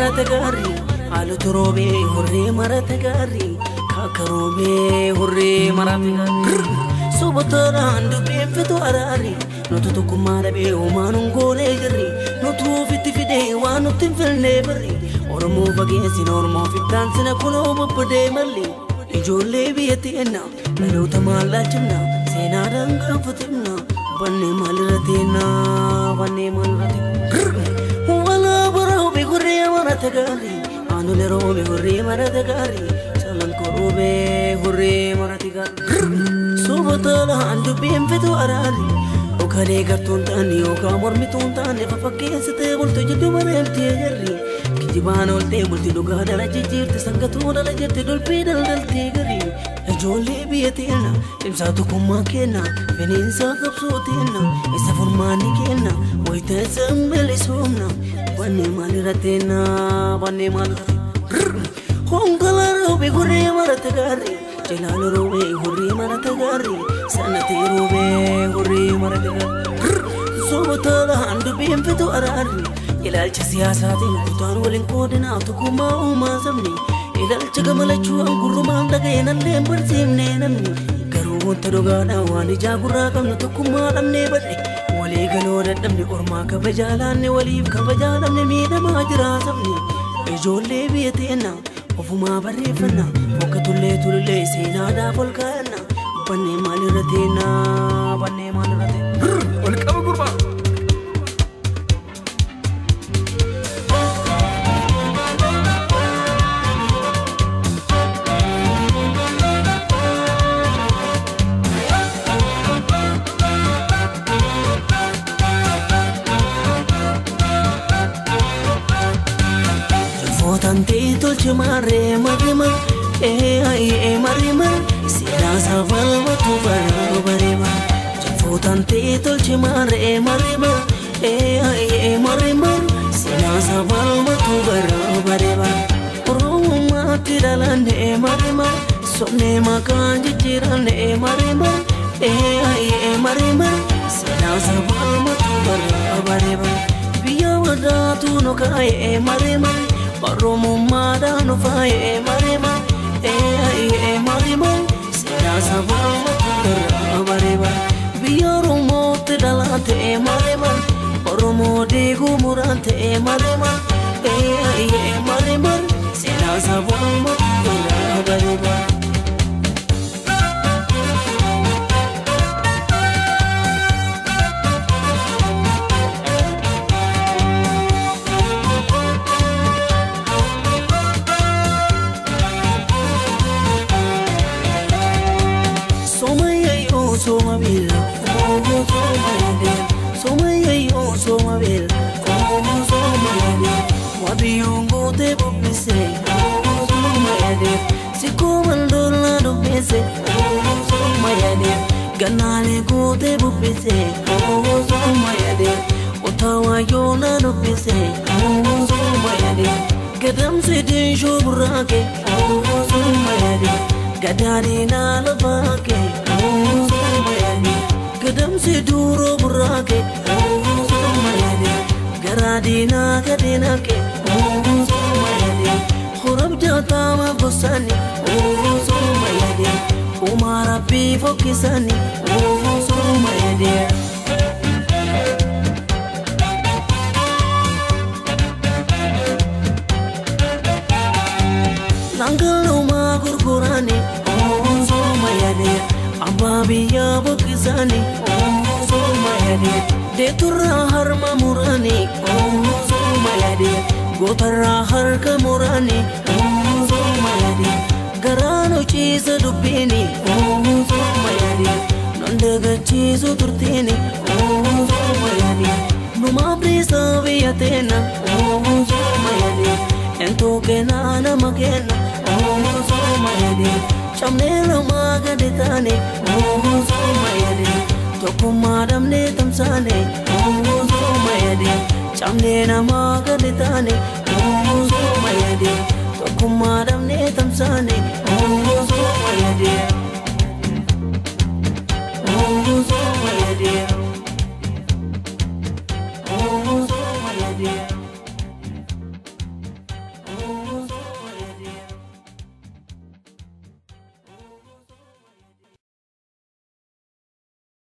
مرات غاري على تروبي هري مرات غاري كاكروبي هري مرات غاري سوبتر عندو بيفتو أراري نوتو تكما ربي وما نقولي جري نوتو في دي وانو تنفل نبري ورمو بقيسي نورمو في التانسنا كلو ببدي ملي إجولي بيتينا ملو تمالا جمنا سينا رنگا فتمنا بني مالرتينا بني مالرتينا ولا براو بغري مرات غاري آنو لرو بغري مرات غاري سلن كروبي غري مرات غاري سوبتالا عندو بينفتو أراري وكالي قرطون تاني وكا مرمتون تاني ففكين ستيبول تجدو مرمتي جري كجبان والتيبول تلوغا دالا جيجير تسنغتون على جرتي دول بيدل دلتي غري جولي بيتينا امساتو كما كينا فينين ساقب صوتينا إسا فرماني كينا ويتسم بلسومنا بني مالي رتينا بني مالي رتينا هونغالا روبي غري مرات غاري جلال روبي غري مرات غاري سنتي روبي غري مرات غاري سوبتالا عندو بينفتو أراري إلالش سياساتي كتان ولين كودنا تكوما وما زمني إلالش قمالشو أنقرمان لغينا اللين برسيمني نمني قرون تدوغانا واني جاقرا قمنا تكوما لمني بدي ولي قلونا نمني أرما كبجالاني وليب كبجالاني مينا ماجرا زمني إجولي بيتينا وفما بريفنا وكتولي تولي سينا دافل كانا بني مالي رتينا بني مالي رتينا ولك أبو قربان Tanti dolce mare marima marima sila saval matu barima Jafo tanti dolce mare marima marima sila saval matu barima Roma tiralane marima somne makan jirane marima marima sila saval matu barima biya wada tu no kai marima Baromo mada no fai marima marima sina sabama marima biaro mote dalate marima baromo de gumurante marima marima sina sabama marima Soma bila, oh soma yade. Soma yayo soma bila, oh soma yade. Wabiyongo te bopise, oh soma yade. Siko mandola do pise, oh soma yade. Ganale go te bopise, oh soma yade. Otawa yona do pise, oh soma yade. Gadam se de jobrake, oh soma yade. Gadari na lavake, oh soma yade. Gadam se duro burake, oh soma yade. Garadina gadina ke, oh soma yade. Khurab jata ma busani, oh soma yade. Umara pi fokisani, oh soma yade. Nangalo ma gurgurani, oh soma yade. Ababiya bokisani, oh soma yade. Deturra har mamurani, oh soma yade. Gotarra har kamurani, oh soma yade. Garano cheesa dubbini, oh soma yade. Nandaga cheesu turtini, oh soma yade. Numa prisa viyatena, oh soma yade. Ento kenana makena, oh soma yade. Chamnela magaditane, oh soma yade. Tokumadam ne tamsane, oh soma yade. Chamnela magaditane, oh soma yade. Tokumadam ne tamsane, oh soma yade. Oh soma